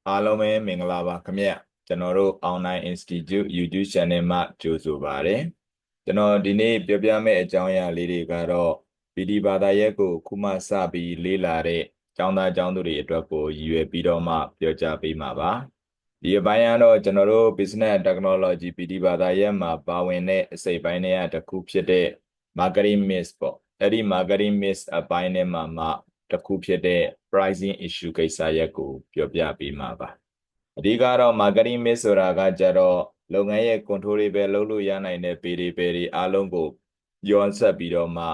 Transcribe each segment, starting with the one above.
အားလုံးပဲမင်္ဂလာပါခင်ဗျကျွန်တော်တို့ Online Institute YouTube Channel မှာကြိုဆိုပါရစေကျွန်တော်ဒီနေ့ပြောပြမယ့်အကြောင်းအရာလေးတွေကတော့ PD ဘာသာရပ်ကိုခုမှစပြီးလေ့လာတဲ့ကျောင်းသားကျောင်းသူတွေအတွက်ကိုရည်ရွယ်ပြီးတော့မှပြောကြားပေးမှာပါဒီအပိုင်းကတော့ကျွန်တော်တို့ Business Technology PD ဘာသာရပ်မှာပါဝင်တဲ့အစိပ်ပိုင်းတွေကတစ်ခုဖြစ်တဲ့ Marketing Mix ပေါ့အဲ့ဒီ Marketing Mix အပိုင်းထဲမှာတစ်ခုဖြစ်တဲ့ pricing issue ကိစ္စရပ်ကိုပြောပြပေးမှာပါအဓိကတော့ marketing mix ဆိုတာကကြတော့လုပ်ငန်းရဲ့ control တွေပဲလုပ်လို့ရနိုင်တဲ့ pay တွေအားလုံးကိုရောဆက်ပြီးတော့မှ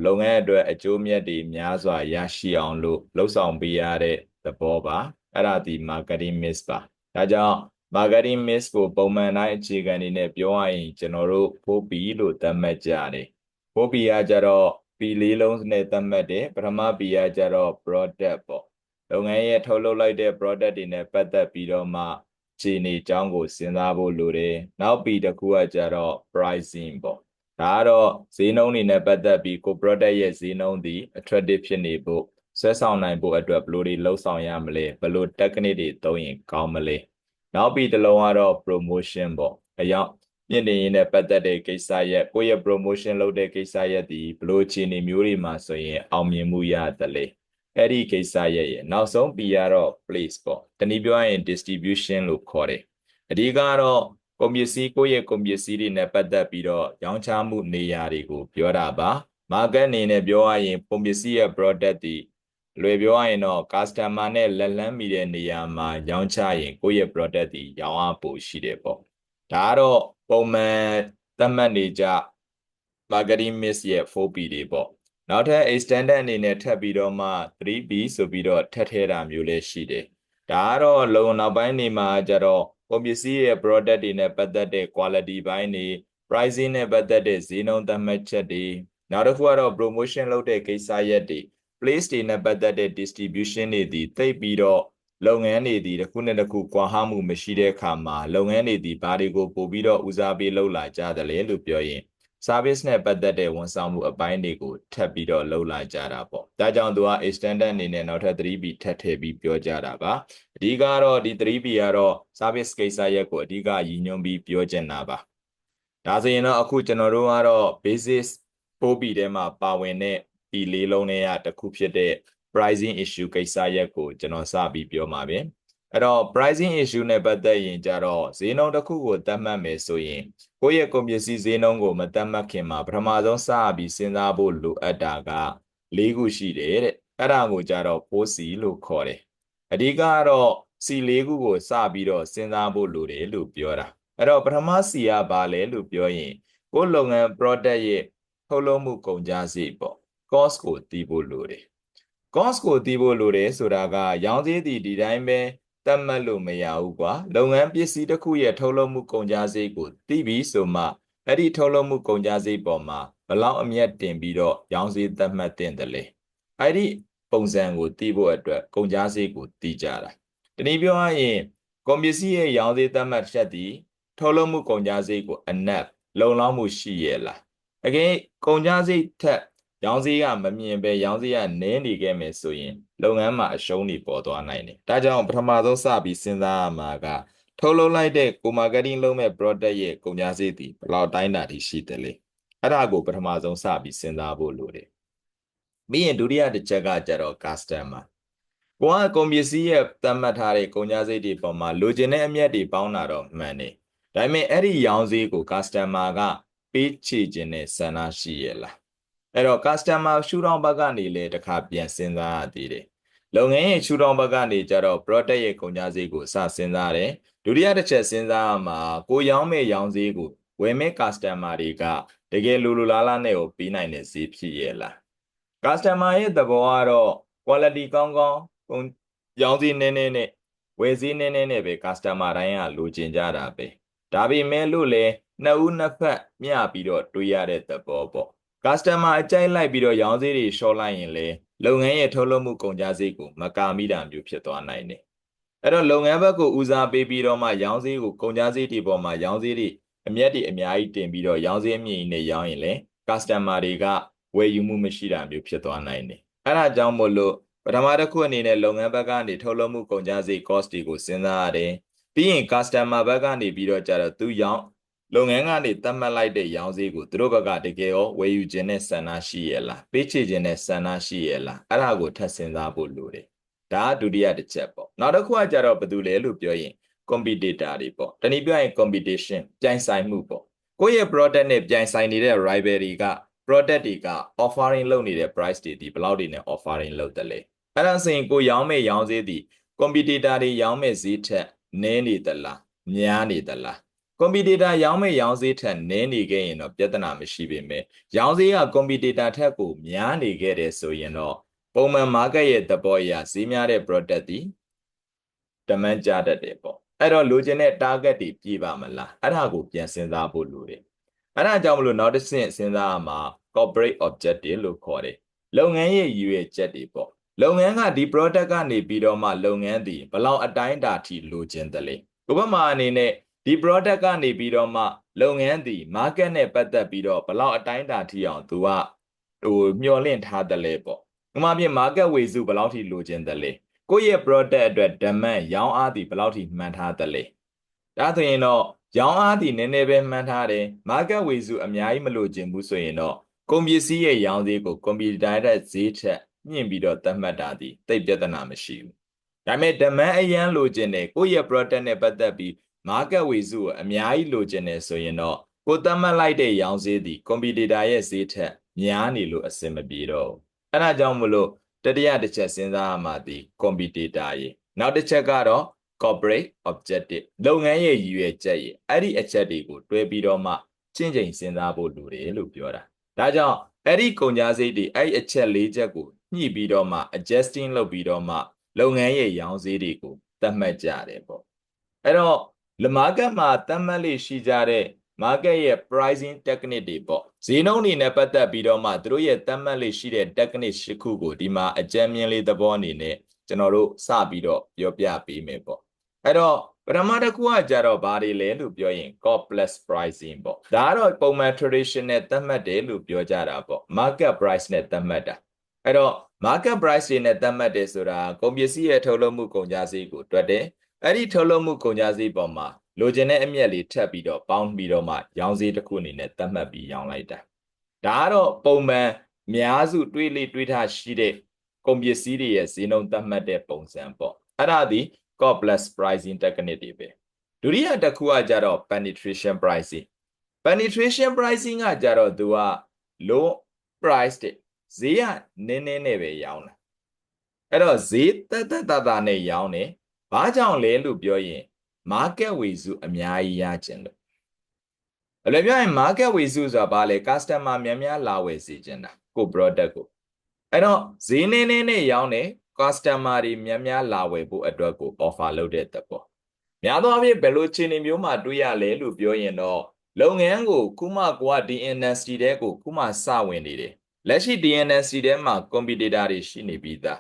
လုပ်ငန်းအတွက်အကျိုးမြတ်တွေများစွာရရှိအောင်လို့လှုပ်ဆောင်ပေးရတဲ့သဘောပါအဲ့ဒါဒီ marketing mix ပါဒါကြောင့် marketing mix ကိုပုံမှန်တိုင်းအခြေခံအနေနဲ့ပြောရရင်ကျွန်တော်တို့ 4P လို့သတ်မှတ်ကြတယ် 4P ကကြတော့ P လေးလုံးနဲ့သတ်မှတ်တယ်ပထမ P ကကြတော့ product ပေါ့လုပ်ငန်းရဲ့ထုတ်လုပ်လိုက်တဲ့ product တွေနဲ့ပတ်သက်ပြီးတော့မှခြေနေအကြောင်းကိုစဉ်းစားဖို့လိုတယ်နောက် P တစ်ခုကကြတော့ pricing ပေါ့ဒါကတော့ဈေးနှုန်းတွေနဲ့ပတ်သက်ပြီးကို product ရဲ့ဈေးနှုန်းဒီ attractive ဖြစ်နေဖို့ဆွဲဆောင်နိုင်ဖို့အတွက်ဘယ်လိုတွေလှုပ်ဆောင်ရမလဲဘယ်လို technique တွေသုံးရင်ကောင်းမလဲနောက် P တစ်လုံးကတော့ promotion ပေါ့အကြောင်းမြင့်တင်ရင်းနဲ့ပတ်သက်တဲ့ကိစ္စရဲ့ကိုယ့်ရဲ့ promotion လုပ်တဲ့ကိစ္စရဲ့ဒီဘလို့အခြေအနေမျိုးတွေမှာဆိုရင်အောင်မြင်မှုရတယ်လေအဲ့ဒီကိစ္စရဲ့နောက်ဆုံး P ကတော့ place ပေါ့တနည်းပြောရရင် distribution လို့ခေါ်တယ်အဓိကတော့ကုန်ပစ္စည်းကိုယ့်ရဲ့ကုန်ပစ္စည်းတွေနဲ့ပတ်သက်ပြီးတော့ရောင်းချမှုနေရာတွေကိုပြောတာပါ market အနေနဲ့ပြောရရင်ကုန်ပစ္စည်းရဲ့ product တွေလွယ်ပြောရရင်တော့ customer နဲ့လက်လန်းမီတဲ့နေရာမှာရောင်းချရင်ကိုယ့်ရဲ့ product တွေရောင်းအားပိုရှိတယ်ပေါ့ဒါကတော့ပုံမှန်သတ်မှတ်နေကြ marketing mix ရဲ့ 4P တွေပေါ့နောက်ထပ် extended အနေနဲ့ထပ်ပြီးတော့မှ 3P ဆိုပြီးတော့ထပ်ထဲတာမျိုးလည်းရှိတယ်ဒါကတော့လုံနောက်ပိုင်းနေမှာကြတော့ကုန်ပစ္စည်းရဲ့ product တွေနဲ့ပတ်သက်တဲ့ quality ဘိုင်းတွေ pricing နဲ့ပတ်သက်တဲ့ဈေးနှုန်းသတ်မှတ်ချက်တွေနောက်တစ်ခုကတော့ promotion လုပ်တဲ့ကိစ္စရပ်တွေ place တွေနဲ့ပတ်သက်တဲ့ distribution တွေဒီသိပ်ပြီးတော့လုပ်ငန်းတွေဒီတစ်ခုနဲ့တစ်ခုကွာဟမှုမရှိတဲ့အခါမှာလုပ်ငန်းတွေဒီဘာတွေကိုပို့ပြီးတော့ဦးစားပေးလုပ်လာကြတယ်လေလို့ပြောရင် service နဲ့ပတ်သက်တဲ့ဝန်ဆောင်မှုအပိုင်းတွေကိုထပ်ပြီးတော့လုပ်လာကြတာပေါ့ဒါကြောင့်သူက extended အနေနဲ့နောက်ထပ် 3B ထပ်ထည့်ပြီးပြောကြတာပါအဓိကတော့ဒီ 3B ကတော့ service ကိစ္စရပ်ကိုအဓိကရည်ညွှန်းပြီးပြောချင်တာပါဒါဆိုရင်တော့အခုကျွန်တော်တို့ကတော့ basis 4B ထဲမှာပါဝင်တဲ့ P လေးလုံးနဲ့တစ်ခုဖြစ်တဲ့ pricing issue ကိစ္စရပ်ကိုကျွန်တော်စပြီးပြောမှာပဲအဲ့တော့ pricing issue နဲ့ပတ်သက်ရင်ကြတော့ဈေးနှုန်းတစ်ခုကိုသတ်မှတ်မယ်ဆိုရင်ကိုယ့်ရဲ့ကုန်ပစ္စည်းဈေးနှုန်းကိုမသတ်မှတ်ခင်မှာပထမဆုံးစပြီးစဉ်းစားဖို့လိုအပ်တာက၄ခုရှိတယ်တဲ့အဲ့ဒါကိုကြတော့ 4C လို့ခေါ်တယ်အဓိကကတော့ C ၄ခုကိုစပြီးတော့စဉ်းစားဖို့လိုတယ်လို့ပြောတာအဲ့တော့ပထမ C ကဘာလဲလို့ပြောရင်ကိုယ့်လုပ်ငန်း product ရဲ့ထုတ်လုပ်မှုကုန်ကျစရိတ်ပေါ့ cost ကိုသိဖို့လိုတယ် cost ကိုသိဖို့လိုတယ်ဆိုတာကရောင်းစည်းဒီတိုင်းပဲသတ်မှတ်လို့မရဘူးကွာလုပ်ငန်းပစ္စည်းတစ်ခုရဲ့ထုတ်လုပ်မှုကုန်ကျစရိတ်ကိုသိပြီးဆိုမှအဲ့ဒီထုတ်လုပ်မှုကုန်ကျစရိတ်ပေါ်မှာဘလောက်အမြတ်တင်ပြီးတော့ရောင်းစည်းသတ်မှတ်တင်တယ်လေအဲ့ဒီပုံစံကိုသိဖို့အတွက်ကုန်ကျစရိတ်ကိုသိကြတာတနည်းပြောရရင်ကုန်ပစ္စည်းရဲ့ရောင်းစည်းသတ်မှတ်ချက်ဒီထုတ်လုပ်မှုကုန်ကျစရိတ်ကိုအနက်လုံလောက်မှုရှိရဲ့လားအကယ်ကုန်ကျစရိတ်ထက်ရောင်းစည်းကမမြင်ပဲရောင်းစည်းကနည်းနေခဲ့မယ်ဆိုရင်လုပ်ငန်းမှာအရှုံးတွေပေါ်သွားနိုင်တယ်ဒါကြောင့်ပထမဆုံးစပြီးစဉ်းစားရမှာကထုတ်လုပ်လိုက်တဲ့ကို marketing လုပ်မဲ့ product ရဲ့ကုန်ကျစရိတ်ဒီဘယ်လောက်တိုင်းတာထိရှိတယ်လေအဲ့ဒါကိုပထမဆုံးစပြီးစဉ်းစားဖို့လိုတယ်ပြီးရင်ဒုတိယတစ်ချက်ကကြတော့ customer ကိုကကုန်ပစ္စည်းရဲ့သတ်မှတ်ထားတဲ့ကုန်ကျစရိတ်တွေပေါ်မှာလိုချင်တဲ့အမြတ်တွေပေါင်းတာတော့မှန်တယ်ဒါပေမဲ့အဲ့ဒီရောင်းစရိတ်ကို customer ကပေးချေခြင်းနဲ့ဆန္ဒရှိရဲ့လားအဲ့တော့ customer ရှုထောင့်ဘက်ကနေလေတစ်ခါပြန်စဉ်းစားရသေးတယ်လုပ်ငန်းရဲ့ရှုထောင့်ဘက်ကနေကြတော့ product ရဲ့ကုန်ကျစရိတ်ကိုစစဉ်းစားတယ်ဒုတိယတစ်ချက်စဉ်းစားရမှာကိုရောင်းမဲ့ရောင်းစရိတ်ကိုဝယ်မဲ့ customer တွေကတကယ်လိုလားလားနဲ့ကိုပေးနိုင်တဲ့ဈေးဖြစ်ရဲ့လား customer ရဲ့သဘောကတော့ quality ကောင်းကောင်းရောင်းစည်းနည်းနည်းနဲ့ဝယ်စည်းနည်းနည်းနဲ့ပဲ customer တိုင်းကလိုချင်ကြတာပဲဒါပေမဲ့လို့လေနှစ်ဦးနှစ်ဖက်မျှပြီးတော့တွေးရတဲ့သဘောပေါ့ customer အကြိုက်လိုက်ပြီးတော့ရောင်းစည်းတွေရှော့လိုက်ရင်လေလုပ်ငန်းရဲ့ထုတ်လုပ်မှုကုန်ကျစရိတ်ကိုမကာမိတာမျိုးဖြစ်သွားနိုင်တယ်အဲ့တော့လုပ်ငန်းဘက်ကိုဦးစားပေးပြီးတော့မှရောင်းစည်းကိုကုန်ကျစရိတ်တွေပေါ်မှာရောင်းစည်းတွေအမြတ်တွေအများကြီးတင်ပြီးတော့ရောင်းစည်းအမြင့်ကြီးနဲ့ရောင်းရင်လေ customer တွေကဝယ်ယူမှုမရှိတာမျိုးဖြစ်သွားနိုင်တယ်အဲ့ဒါကြောင့်မို့လို့ ပထမတစ်ခုအနေနဲ့လုပ်ငန်းဘက်ကနေထုတ်လုပ်မှုကုန်ကျစရိတ် cost တွေကိုစဉ်းစားရတယ်ပြီးရင် customer ဘက်ကနေပြီးတော့ကြတော့သူရောင်းလုပ်ငန်းကနေသတ်မှတ်လိုက်တဲ့ရောင်းစရိတ်ကိုသူတို့ဘက်ကတကယ်ရောဝယ်ယူခြင်းနဲ့ဆန္ဒရှိရလားပေးချေခြင်းနဲ့ဆန္ဒရှိရလားအဲ့ဒါကိုထပ်စဉ်းစားဖို့လိုတယ်ဒါကဒုတိယတစ်ချက်ပေါ့နောက်တစ်ခုကကြတော့ဘာလို့လဲလို့ပြောရင် competitor တွေပေါ့တနည်းပြောရင် competition ပြိုင်ဆိုင်မှုပေါ့ကိုယ့်ရဲ့ product နဲ့ပြိုင်ဆိုင်နေတဲ့ rival တွေက product တွေက offering လုပ်နေတဲ့ price တွေဒီဘယ်လောက်တွေနဲ့ offering လုပ်တယ်လဲအဲ့ဒါဆိုရင်ကိုရောင်းမဲ့ရောင်းဈေးဒီ competitor တွေရောင်းမဲ့ဈေးထက်နည်းနေသလားများနေသလား competitor ရောင်းမဲ့ရောင်းဈေးထက်နည်းနေခဲ့ရင်တော့ပြဿနာမရှိပေမဲ့ရောင်းဈေးက competitor ထက်ကိုများနေခဲ့တယ်ဆိုရင်တော့ပုံမှန် market ရဲ့သဘောအရဈေးများတဲ့ product ဒီ demand ကျတတ်တယ်ပေါ့အဲ့တော့လိုချင်တဲ့ target တွေပြည့်ပါမလားအဲ့ဒါကိုပြန်စဉ်းစားဖို့လိုတယ်အဲ့ဒါကြောင့်မလို့နောက်တစ်ဆင့်စဉ်းစားရမှာ corporate objective လို့ခေါ်တယ်လုပ်ငန်းရဲ့ရည်ရွယ်ချက်တွေပေါ့လုပ်ငန်းကဒီ product ကနေပြီးတော့မှလုပ်ငန်းဒီဘယ်လောက်အတိုင်းအတာထိလိုချင်တယ်လဲဥပမာအနေနဲ့ဒီ product ကနေပြီးတော့မှလုပ်ငန်းဒီ market နဲ့ပတ်သက်ပြီးတော့ဘယ်လောက်အတိုင်းအတာထိအောင်သူကမျှော်လင့်ထားတယ်လဲပေါ့ဥပမာဖြင့် market ဝေစုဘယ်လောက်ထိလိုချင်တယ်လဲကိုယ့်ရဲ့ product အတွက် demand ရောင်းအားဒီဘယ်လောက်ထိမှန်းထားတယ်လဲဒါဆိုရင်တော့ရောင်းအားဒီနည်းနည်းပဲမှန်းထားတယ် market ဝေစုအများကြီးမလိုချင်ဘူးဆိုရင်တော့ကုန်ပစ္စည်းရဲ့ရောင်းဈေးကို computer ရဲ့ဈေးထက်မြင့်ပြီးတော့သတ်မှတ်တာဒီသိပ်ပြဿနာမရှိဘူးဒါပေမဲ့ demand အရန်လိုချင်တယ်ကိုယ့်ရဲ့ product နဲ့ပတ်သက်ပြီး market ဝေစုကိုအများကြီးလိုချင်တယ်ဆိုရင်တော့ကိုသတ်မှတ်လိုက်တဲ့ရောင်းဈေးဒီ computer ရဲ့ဈေးထက်များနေလို့အဆင်မပြေတော့ဘူးအဲ့ဒါကြောင့်မလို့တတိယတစ်ချက်စဉ်းစားရမှာဒီ competitor ရေနောက်တစ်ချက်ကတော့ corporate objective လုပ်ငန်းရဲ့ရည်ရွယ်ချက်ရေအဲ့ဒီအချက်တွေကိုတွဲပြီးတော့မှချင့်ချိန်စဉ်းစားဖို့လိုတယ်လို့ပြောတာဒါကြောင့်အဲ့ဒီကုန်ကျစရိတ်တွေအဲ့ဒီအချက်၄ချက်ကိုညှိပြီးတော့မှ adjusting လုပ်ပြီးတော့မှလုပ်ငန်းရဲ့ရောင်းဈေးတွေကိုသတ်မှတ်ကြတယ်ပေါ့အဲ့တော့ market မှာသတ်မှတ်လေးရှိကြတဲ့ market ရဲ့ pricing technique တွေပေါ့ဈေးနှုန်းတွေနဲ့ပတ်သက်ပြီးတော့မှသူတို့ရဲ့သတ်မှတ်လေးရှိတဲ့ technique ၈ခုကိုဒီမှာအကြမ်းမြင်လေးသဘောအနေနဲ့ကျွန်တော်တို့စပြီးတော့ပြောပြပေးမယ်ပေါ့အဲ့တော့ပထမတစ်ခုကကြတော့ဘာတွေလဲလို့ပြောရင် cost plus pricing ပေါ့ဒါကတော့ပုံမှန် traditional သတ်မှတ်တယ်လို့ပြောကြတာပေါ့ market price နဲ့သတ်မှတ်တာအဲ့တော့ market price တွေနဲ့သတ်မှတ်တယ်ဆိုတာကုန်ပစ္စည်းရဲ့ထုတ်လုပ်မှုကုန်ကျစရိတ်ကိုတွက်တယ်အဲ့ဒီထုတ်လုပ်မှုကုန်ကျစရိတ်ပေါ်မှာလိုချင်တဲ့အမြတ်လေးထပ်ပြီးတော့ပေါင်းပြီးတော့မှရောင်းစရိတ်တစ်ခုအနေနဲ့သတ်မှတ်ပြီးရောင်းလိုက်တာဒါကတော့ပုံမှန်အများစုတွေးလေတွေးထားရှိတဲ့ကုန်ပစ္စည်းတွေရဲ့ဈေးနှုန်းသတ်မှတ်တဲ့ပုံစံပေါ့အဲ့ဒါဒီ cost plus pricing technique တွေပဲဒုတိယတစ်ခုကကြတော့ penetration pricing penetration pricing ကကြတော့သူက low price တဲ့ဈေးကနည်းနည်းနဲ့ပဲရောင်းတာအဲ့တော့ဈေးတက်တာနဲ့ရောင်းတယ်ဘာကြောင့်လဲလို့ပြောရင် market ဝေစုအများကြီးရကျင်လို့အဲ့လိုပြောရင် market ဝေစုဆိုတာဘာလဲ customer များများလာဝယ်စေချင်တာကို product ကိုအဲ့တော့ဈေးနည်းနည်းနဲ့ရောင်းတယ် customer တွေများများလာဝယ်ဖို့အတွက်ကို offer လုပ်တဲ့သဘောများသောအားဖြင့်ဘယ်လိုအခြေအနေမျိုးမှာတွေးရလဲလို့ပြောရင်တော့လုပ်ငန်းကိုခုမှကိုကဒီ industry တဲကိုခုမှစဝင်နေတယ်လက်ရှိ DNSC ထဲမှာ competitor တွေရှိနေပြီးသား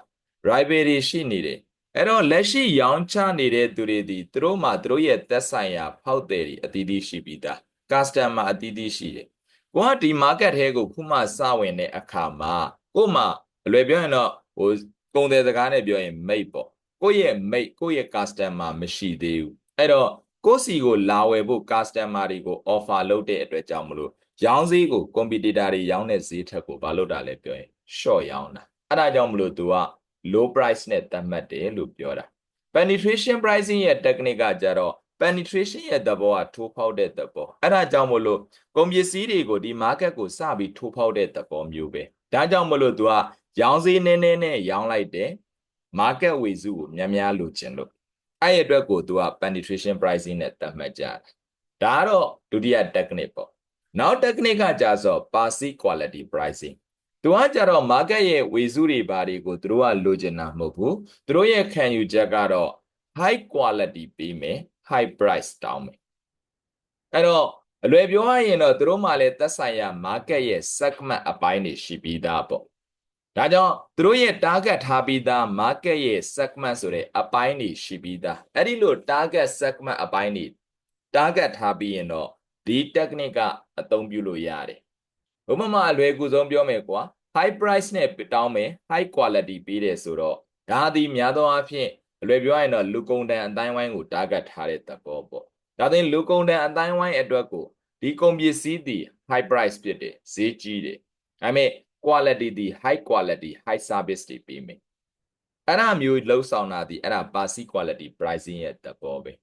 rival တွေရှိနေတယ်အဲ့တော့လက်ရှိရောင်းချနေတဲ့သူတွေဒီသူတို့မှာသူတို့ရဲ့သက်ဆိုင်ရာဖောက်သည်တွေအသီးသီးရှိပြီးသား customer အသီးသီးရှိတယ်ကိုကဒီ market ထဲကိုခုမှစဝင်တဲ့အခါမှာကိုမှအလွယ်ပြောရင်တော့ကုန်သည်စကားနဲ့ပြောရင်မိတ်ပေါ့ကိုယ့်ရဲ့မိတ်ကိုယ့်ရဲ့ customer မရှိသေးဘူးအဲ့တော့ကိုယ့်စီကိုလာဝယ်ဖို့ customer တွေကို offer လုပ်တဲ့အတွက်ကြောင့်မလို့ရောင်းဈေးကို competitor တွေရောင်းတဲ့ဈေးထက်ကိုဘာလို့တာလဲပြောရင် short ရောင်းတာအဲ့ဒါကြောင့်မလို့သူက low price နဲ့သတ်မှတ်တယ်လို့ပြောတာ penetration pricing ရဲ့ technique ကကြတော့ penetration ရဲ့သဘောကထိုးဖောက်တဲ့သဘောအဲ့ဒါကြောင့်မလို့ကုန်ပစ္စည်းတွေကိုဒီ market ကိုစပြီးထိုးဖောက်တဲ့သဘောမျိုးပဲဒါကြောင့်မလို့သူကရောင်းဈေးနည်းနည်းနဲ့ရောင်းလိုက်တယ် market ဝေစုကိုများများလိုချင်လို့အဲ့ရအတွက်ကိုသူက penetration pricing နဲ့သတ်မှတ်ကြတာဒါကတော့ဒုတိယ technique ပေါ့နောက် technique ကကြဆို perceived quality pricing သူကကြတော့ market ရဲ့ဝေစုတွေဘာတွေကိုသူတို့ကလိုချင်တာမဟုတ်ဘူးသူတို့ရဲ့ခံယူချက်ကတော့ high quality ပေးမယ် high price တောင်းမယ်အဲ့တော့အလွယ်ပြောရရင်တော့သူတို့မှလည်းသက်ဆိုင်ရာ market ရဲ့ segment အပိုင်းတွေရှိပြီးသားပေါ့ဒါကြောင့်သူတို့ရဲ့ target ထားပြီးသား market ရဲ့ segment ဆိုတဲ့အပိုင်းတွေရှိပြီးသားအဲ့ဒီလို target segment အပိုင်းတွေ target ထားပြီးရင်တော့ဒီ technique ကအသုံးပြုလို့ရတယ်ဥပမာအလွယ်ကူဆုံးပြောမယ်ကွာ high price နဲ့တောင်းမယ် high quality ပေးတယ်ဆိုတော့ဒါသည်များသောအားဖြင့်အလွယ်ပြောရရင်တော့လူကုန်တန်အတိုင်းဝိုင်းကို target ထားတဲ့သဘောပေါ့ဒါသင်လူကုန်တန်အတိုင်းဝိုင်းအတွက်ကိုဒီကုန်ပစ္စည်းသည် high price ဖြစ်တယ်ဈေးကြီးတယ်ဒါပေမဲ့ quality သည် high quality high service တွေပေးမယ်အဲ့ဒါမျိုးလှုပ်ဆောင်တာသည်အဲ့ဒါ passive quality pricing ရဲ့သဘောပဲ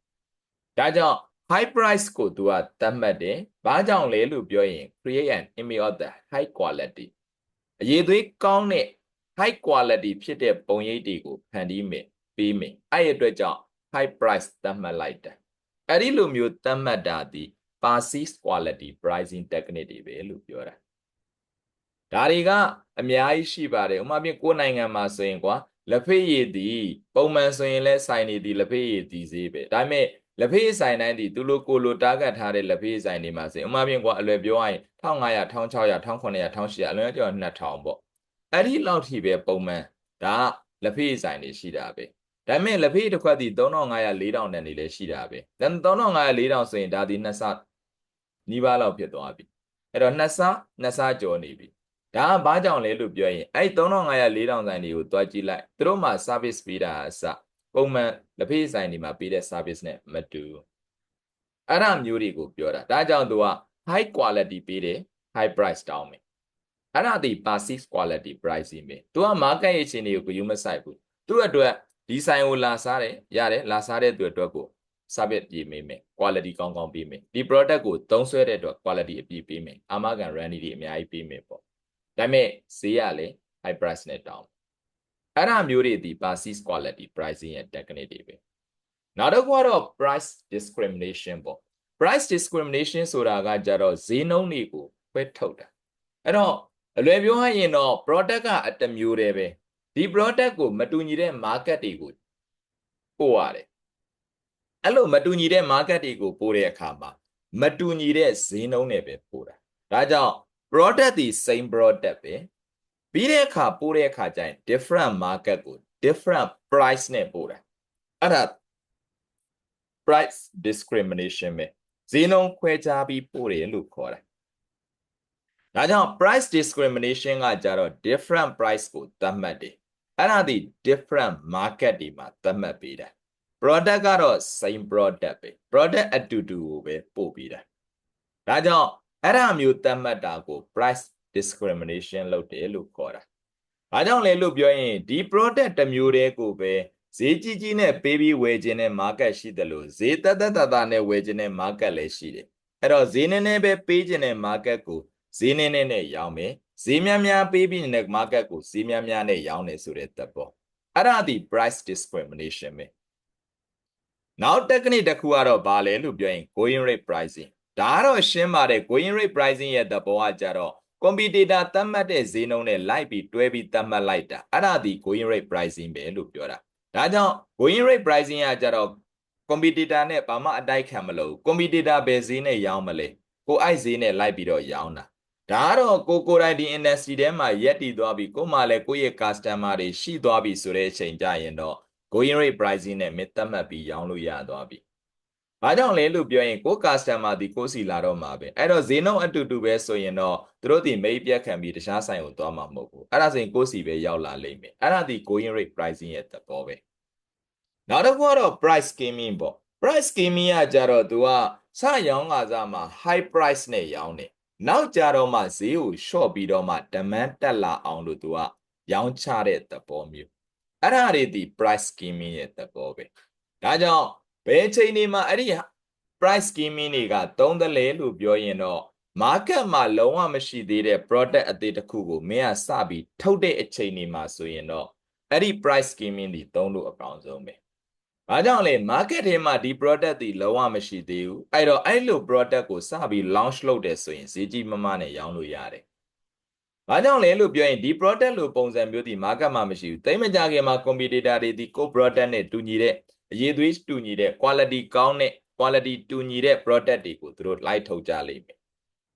ဒါကြောင့် high price ကိုသူကသတ်မှတ်တယ်ဘာကြောင့်လဲလို့ပြောရင် create an image of the high quality အရေးသွေးကောင်းတဲ့ high quality ဖြစ်တဲ့ပုံရိပ်တွေကိုဖန်တီးမယ်ပေးမယ်အဲ့ဒီအတွက်ကြောင့် high price သတ်မှတ်လိုက်တယ်အဲ့ဒီလိုမျိုးသတ်မှတ်တာဒီ passive quality pricing technique တွေပဲလို့ပြောတာဒါတွေကအများကြီးရှိပါတယ်ဥပမာဖြင့်ကိုယ်နိုင်ငံမှာဆိုရင်ကွာလက်ဖေးရည်သည်ပုံမှန်ဆိုရင်လဲဆိုင်နေသည်လက်ဖေးရည်သည်ဈေးပဲဒါပေမဲ့လက်ဖေးဆိုင်တိုင်းဒီသူလိုကိုလိုတားကတ်ထားတဲ့လက်ဖေးဆိုင်တွေမှာဆိုရင်ဥပမာဖြင့်ကွာအလွယ်ပြောရရင်1500 1600 1900 1800အလွယ်ကျော်2000ပေါ့အဲ့ဒီလောက်ထိပဲပုံမှန်ဒါလက်ဖေးဆိုင်တွေရှိတာပဲဒါပေမဲ့လက်ဖေးတစ်ခွက်ဒီ3500 4000တန်တွေလည်းရှိတာပဲဒါ3500 4000ဆိုရင်ဒါဒီနှစ်ဆနီးပါးလောက်ဖြစ်သွားပြီအဲ့တော့နှစ်ဆကျော်နေပြီဒါကဘာကြောင့်လဲလို့ပြောရင်အဲ့3500 4000ဆိုင်တွေကိုတွားကြည့်လိုက်သူတို့မှာ service ပေးတာအစပုံမှန်လက်ဖေးဆိုင်တွေမှာပေးတဲ့ service နဲ့မတူအဲ့ဒါမျိုးတွေကိုပြောတာဒါကြောင့်သူက high quality ပေးတယ် high price တောင်းမယ်အဲ့ဒါဒီ passive quality pricing ပဲသူက market ရဲ့အခြေအနေကိုယူမဆိုင်ဘူးသူ့အတွက်ဒီဆိုင်ကိုလာစားတယ်ရတယ်လာစားတဲ့သူအတွက်ကို service ပေးမယ် quality ကောင်းကောင်းပေးမယ်ဒီ product ကိုသုံးစွဲတဲ့အတွက် quality အပြည့်ပေးမယ်အာမခံ warranty တွေအများကြီးပေးမယ်ပေါ့ဒါပေမဲ့ဈေးရလေ high price နဲ့တောင်းအဲ့ဒါမျိုးတွေဒီ passive quality pricing ရဲ့ technique တွေပဲနောက်တစ်ခုကတော့ price discrimination ပေါ့ price discrimination ဆိုတာကကြတော့ဈေးနှုန်းတွေကိုခွဲထုတ်တာအဲ့တော့အလွယ်ပြောရရင်တော့ product ကအတစ်မျိုးတည်းပဲဒီ product ကိုမတူညီတဲ့ market တွေကိုပို့ရတယ်အဲ့လိုမတူညီတဲ့ market တွေကိုပို့တဲ့အခါမှာမတူညီတဲ့ဈေးနှုန်းတွေပဲပို့တာဒါကြောင့် product ဒီ same product ပဲပြီးတဲ့အခါပို့တဲ့အခါကျရင် different market ကို different price နဲ့ပို့တာအဲ့ဒါ price discrimination ပဲဈေးနှုန်းခွဲခြားပြီးပို့တယ်လို့ခေါ်တာဒါကြောင့် price discrimination ကကြတော့ different price ကိုသတ်မှတ်တယ်အဲ့ဒါဒီ different market တွေမှာသတ်မှတ်ပေးတာ product ကတော့ same product ပဲ product အတူတူကိုပဲပို့ပေးတာဒါကြောင့်အဲ့ဒါမျိုးသတ်မှတ်တာကို price discrimination လုပ်တယ်လို့ခေါ်တာဘာကြောင့်လဲလို့ပြောရင်ဒီ product တစ်မျိုးတည်းကိုပဲဈေးကြီးကြီးနဲ့ပေးပြီးဝယ်ခြင်းတဲ့ market ရှိတယ်လို့ဈေးတက်နဲ့ဝယ်ခြင်းတဲ့ market လည်းရှိတယ်အဲ့တော့ဈေးနည်းနည်းပဲပေးခြင်းတဲ့ market ကိုဈေးနည်းနည်းနဲ့ရောင်းမယ်ဈေးများများပေးပြီးတဲ့ market ကိုဈေးများများနဲ့ရောင်းတယ်ဆိုတဲ့သဘောအဲ့ဒါဒီ price discrimination ပဲနောက် technique တစ်ခုကတော့ဘာလဲလို့ပြောရင် going rate pricing ဒါကတော့ရှင်းပါတယ် going rate pricing ရဲ့သဘောကကြတော့ competitor သတ်မှတ်တဲ့ဈေးနှုန်းနဲ့လိုက်ပြီးတွဲပြီးသတ်မှတ်လိုက်တာအဲ့ဒါဒီ going rate pricing ပဲလို့ပြောတာဒါကြောင့် going rate pricing ကကြတော့ competitor နဲ့ဘာမှအတိုက်ခံမလို့ competitor ပဲဈေးနဲ့ရောင်းမလဲကိုအိုက်ဈေးနဲ့လိုက်ပြီးတော့ရောင်းတာဒါကတော့ကိုယ်တိုင်ဒီ industry ထဲမှာရက်တည်သွားပြီးကိုမှလည်းကိုယ့်ရဲ့ customer တွေရှိသွားပြီဆိုတဲ့အချိန်ကြရင်တော့ going rate pricing နဲ့မသတ်မှတ်ပြီးရောင်းလို့ရသွားပြီဘာကြောင့်လဲလို့ပြောရင်ကို customer ဒီကိုစီလာတော့မှာပဲအဲ့တော့ဈေးနှုန်းအတူတူပဲဆိုရင်တော့သူတို့ဒီမိတ်ပြက်ခံပြီးတခြားဆိုင်ကိုသွားမှာမဟုတ်ဘူးအဲ့ဒါဆိုရင်ကိုစီပဲရောက်လာလိမ့်မယ်အဲ့ဒါဒီ going rate pricing ရဲ့သဘောပဲနောက်တစ်ခုကတော့ price scheming ပေါ့ price scheming ကကြတော့သူကစရောင်းကစားမှာ high price နဲ့ရောင်းတယ်နောက်ကြတော့မှဈေးကို short ပြီးတော့မှ demand တက်လာအောင်လို့သူကရောင်းချတဲ့သဘောမျိုးအဲ့ဒါတွေဒီ price scheming ရဲ့သဘောပဲဒါကြောင့်ဘယ်ချိန်နေမှာအဲ့ဒီ price scheming တွေကသုံးတယ်လေလို့ပြောရင်တော့ market မှာလုံးဝမရှိသေးတဲ့ product အသေးတစ်ခုကိုမင်းကစပြီးထုတ်တဲ့အချိန်နေမှာဆိုရင်တော့အဲ့ဒီ price scheming တွေသုံးလို့အကောင်းဆုံးပဲဘာကြောင့်လဲ market ထဲမှာဒီ product တွေလုံးဝမရှိသေးဘူးအဲ့တော့အဲ့လို product ကိုစပြီး launch လုပ်တယ်ဆိုရင်ဈေးကြီးမမနဲ့ရောင်းလို့ရတယ်ဘာကြောင့်လဲလို့ပြောရင်ဒီ product လိုပုံစံမျိုးဒီ market မှာမရှိဘူးတိတ်မကြခင်မှာ competitor တွေဒီကို product နဲ့တူညီတဲ့အရေးသွေးတူညီတဲ့ quality ကောင်းတဲ့ quality တူညီတဲ့ product တွေကိုသူတို့ လိုက်ထုတ်ကြလိမ့်မယ်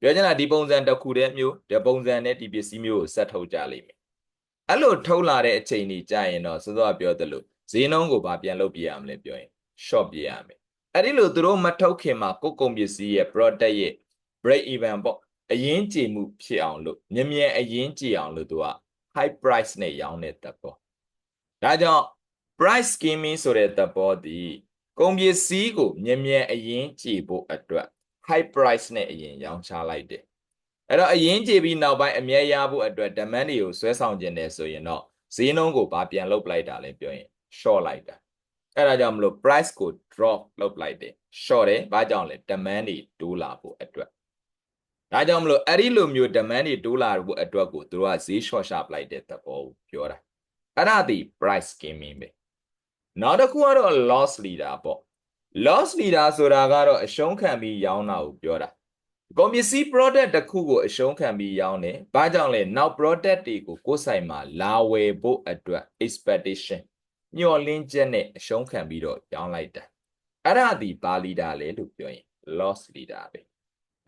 ပြောချင်တာဒီပုံစံတစ်ခုတည်းမျိုးဒီပုံစံနဲ့ဒီပစ္စည်းမျိုးကိုဆက်ထုတ်ကြလိမ့်မယ်အဲ့လိုထုတ်လာတဲ့အချိန်ကြီးကြာရင်တော့စောစောပြောသလိုဈေးနှုန်းကိုပြန်လုပ်ပြရမလဲပြောရင် short ပြရမယ်အဲ့ဒီလိုသူတို့မထုတ်ခင်မှာကိုယ်ကုန်ပစ္စည်းရဲ့ product ရဲ့ break even ပေါ့ အရင်ကြည်မှုဖြစ်အောင်လို့မြင်အရင်ကြည်အောင်လို့သူက high price နဲ့ရောင်းတဲ့သဘောဒါကြောင့် price skimming ဆိုတဲ့သဘောဒီကုန်ပစ္စည်းကိုမြင်အရင်ကြည်ဖို့အတွက် high price နဲ့အရင်ရောင်းချလိုက်တယ်အဲ့တော့အရင်ကြည်ပြီးနောက်ပိုင်းအမြဲရဖို့အတွက် demand တွေကိုဆွဲဆောင်ခြင်းတယ်ဆိုရင်တော့ဈေးနှုန်းကိုဗာပြန်လုပ်လိုက်တာလဲပြောရင် short လိုက်တာအဲ့ဒါကြောင့်မလို့ price ကို drop လုပ်လိုက်တယ် short တယ်ဘာကြောင့်လဲ demand တွေတိုးလာဖို့အတွက်ဒါကြောင့်မလို့အဲ့ဒီလိုမျိုး demand တွေတိုးလာဖို့အတွက်ကိုသူတို့ကဈေး short ချပလိုက်တဲ့သဘောကိုပြောတာအဲ့ဒါဒီ price skimming ပဲနောက်တစ်ခုကတော့ loss leader ပေါ့ loss leader ဆိုတာကတော့အရှုံးခံပြီးရောင်းတာကိုပြောတာကုန်ပစ္စည်း product တစ်ခုကိုအရှုံးခံပြီးရောင်းတယ်ဘာကြောင့်လဲနောက် product တွေကိုကိုယ်ဆိုင်မှာလာဝယ်ဖို့အတွက် expectation မျှော်လင့်ချက်နဲ့အရှုံးခံပြီးတော့ရောင်းလိုက်တာအဲ့ဒါဒီဘာ leader လဲလို့ပြောရင် loss leader ပဲ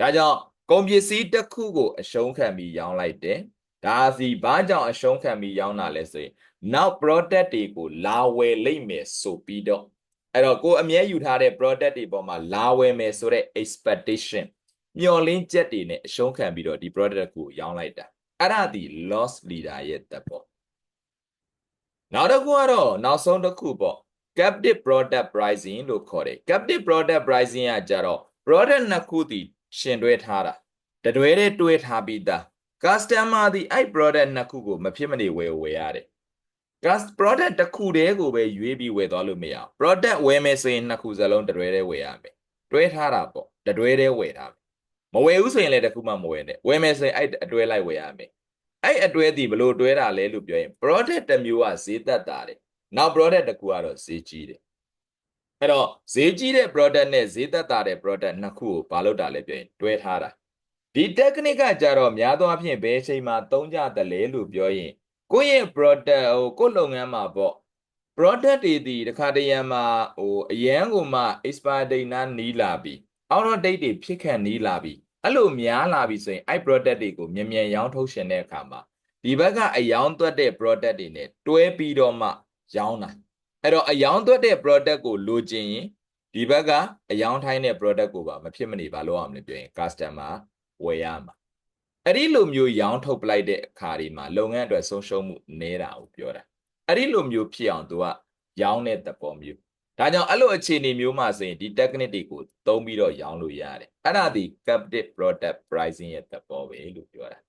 ဒါကြောင့်ကုန်ပစ္စည်းတစ်ခုကိုအရှုံးခံပြီးရောင်းလိုက်တယ်ဒါစီဘာကြောင့်အရှုံးခံပြီးရောင်းတာလဲဆိုရင်နောက် product တွေကိုလာဝယ်လိမ့်မယ်ဆိုပြီးတော့အဲ့တော့ကိုအမြဲယူထားတဲ့ product တွေပေါ်မှာလာဝယ်မယ်ဆိုတဲ့ expectation မျှော်လင့်ချက်တွေနဲ့အရှုံးခံပြီးတော့ဒီ product ကိုရောင်းလိုက်တာအဲ့ဒါဒီ loss leader ရဲ့သဘောနောက်တစ်ခုကတော့နောက်ဆုံးတစ်ခုပေါ့ captive product pricing လို့ခေါ်တယ် captive product pricing ကကြတော့ product နှစ်ခုတည်ရှင်တွဲထားတာတတွဲတွဲထားပြီးသား customer ဒီအဲ့ product နှစ်ခုကိုမဖြစ်မနေဝယ်ရတယ် product တစ်ခုတည်းကိုပဲရွေးပြီးဝယ်သွားလို့မရအောင် product ဝယ်မယ်ဆိုရင်နှစ်ခုစလုံးတတွဲတည်းဝယ်ရမယ်တွဲထားတာပေါ့တတွဲတည်းဝယ်ထားမယ်မဝယ်ဘူးဆိုရင်လည်းတစ်ခုမှမဝယ်နဲ့ဝယ်မယ်ဆိုရင်အဲ့အတွဲလိုက်ဝယ်ရမယ်အဲ့အတွဲဒီဘလို့တွဲတာလဲလို့ပြောရင် product တစ်မျိုးကဈေးသက်တာတယ်နောက် product တစ်ခုကတော့ဈေးကြီးတယ်အဲ့တော့ဈေးကြီးတဲ့ product နဲ့ဈေးသက်တာတဲ့ product နှစ်ခုကိုဘာလို့တာလဲပြောရင်တွဲထားတာဒီ technique ကကြတော့များသောအားဖြင့်ဘယ်အချိန်မှာသုံးကြတယ်လဲလို့ပြောရင်ကိုယ့်ရဲ့ product ကိုယ့်လုပ်ငန်းမှာပေါ့ product တွေဒီတခါတရံမှာအရန်ကိုမှ expire date နားနီးလာပြီ out of date တွေဖြစ်ခံနီးလာပြီအဲ့လိုများလာပြီဆိုရင်အဲ့ product တွေကိုမြန်ရောင်းထုတ်ရှင်တဲ့အခါမှာဒီဘက်ကအယောင်းသွက်တဲ့ product တွေနဲ့တွဲပြီးတော့မှရောင်းတာအဲ့တော့အယောင်းသွက်တဲ့ product ကိုလိုချင်ရင်ဒီဘက်ကအယောင်းထိုင်းတဲ့ product ကိုပါမဖြစ်မနေပါလို့အောင်လို့ပြောရင် customer ဝယ်ရမှာအဲ့ဒီလိုမျိုးရောင်းထုတ်ပလိုက်တဲ့အခါဒီမှာလုပ်ငန်းအတွက်ဆုံးရှုံးမှုနည်းတာကိုပြောတာအဲ့ဒီလိုမျိုးဖြစ်အောင်သူကရောင်းတဲ့သဘောမျိုးဒါကြောင့်အဲ့လိုအခြေအနေမျိုးမှာဆိုရင်ဒီ technique တွေကိုသုံးပြီးတော့ရောင်းလို့ရတယ်အဲ့ဒါဒီ captive product pricing ရဲ့သဘောပဲလို့ပြောတာ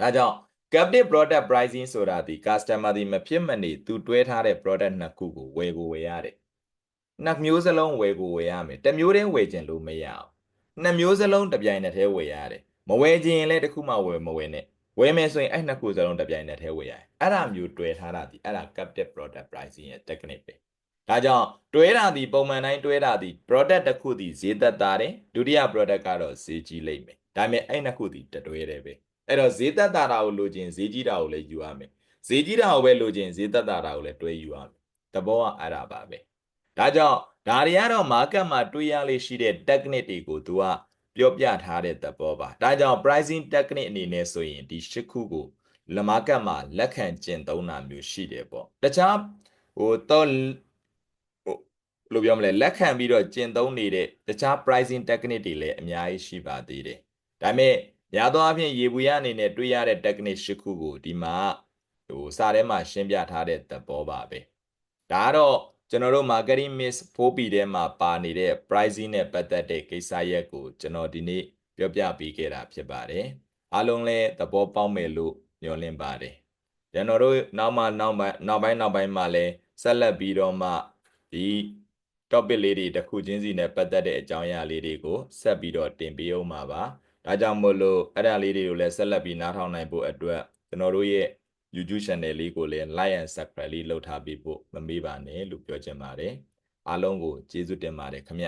ဒါကြောင့် captive product pricing ဆိုတာဒီ customer ဒီမဖြစ်မနေသူတွဲထားတဲ့ product နှစ်ခုကိုဝယ်ရတယ်နှစ်မျိုးစလုံးဝယ်ရမယ်တစ်မျိုးတည်းဝယ်ခြင်းလို့မရအောင်နှစ်မျိုးစလုံးတစ်ပြိုင်နက်တည်းဝယ်ရတယ်မဝယ်ခြင်းရင်လည်းတစ်ခုမှမဝယ်နဲ့ဝယ်မယ်ဆိုရင်အဲ့နှစ်ခုစလုံးတစ်ပြိုင်နက်တည်းဝယ်ရတယ်အဲ့ဒါမျိုးတွဲထားတာဒီအဲ့ဒါ captive product pricing ရဲ့ technique ပဲဒါကြောင့်တွဲတာဒီပုံမှန်တိုင်းတွဲတာဒီ product တစ်ခုဒီဈေးသက်သာတယ်ဒုတိယ product ကတော့ဈေးကြီးလိမ့်မယ်ဒါပေမဲ့အဲ့နှစ်ခုဒီတွဲတယ်ပဲအဲ့တော့ဈေးသက်သာတာကိုလိုချင်ဈေးကြီးတာကိုလည်းယူရမယ်ဈေးကြီးတာကိုပဲလိုချင်ဈေးသက်သာတာကိုလည်းတွဲယူရမယ်သဘောကအဲ့ဒါပါပဲဒါကြောင့်ဒါတွေကတော့ market မှာတွေ့ရလေရှိတဲ့ technique တွေကိုသူကပြောပြထားတဲ့သဘောပါဒါကြောင့် pricing technique အနေနဲ့ဆိုရင်ဒီ၈ခုကို market မှာလက်ခံကျင့်သုံးတာမျိုးရှိတယ်ပေါ့တခြားတော့လို့ပြောမလဲလက်ခံပြီးတော့ကျင့်သုံးနေတဲ့တခြား pricing technique တွေလည်းအများကြီးရှိပါသေးတယ်ဒါပေမဲ့များသောအားဖြင့်ရေဘူးရအနေနဲ့တွေ့ရတဲ့ technique ၈ခုကိုဒီမှာစာထဲမှာရှင်းပြထားတဲ့သဘောပါပဲဒါကတော့ကျွန်တော်တို့ marketing mix 4P ထဲမှာပါနေတဲ့ pricing နဲ့ပတ်သက်တဲ့ကိစ္စရပ်ကိုကျွန်တော်ဒီနေ့ပြောပြပေးခဲ့တာဖြစ်ပါတယ်အားလုံးလည်းသဘောပေါက်မယ်လို့မျှော်လင့်ပါတယ်ကျွန်တော်တို့နောက်ပိုင်းမှာလည်းဆက်လက်ပြီးတော့မှဒီ topic လေးတွေတစ်ခုချင်းစီနဲ့ပတ်သက်တဲ့အကြောင်းအရာလေးတွေကိုဆက်ပြီးတော့တင်ပေးအောင်ပါဒါကြောင့်မို့လို့အဲ့ဒါလေးတွေကိုလည်းဆက်လက်ပြီးနားထောင်နိုင်ဖို့အတွက်ကျွန်တော်တို့ရဲ့ YouTube channel လေးကိုလည်း like and subscribe လေးလုပ်ထားပေးဖို့မမေ့ပါနဲ့လို့ပြောချင်ပါတယ်အားလုံးကိုကျေးဇူးတင်ပါတယ်ခင်ဗျ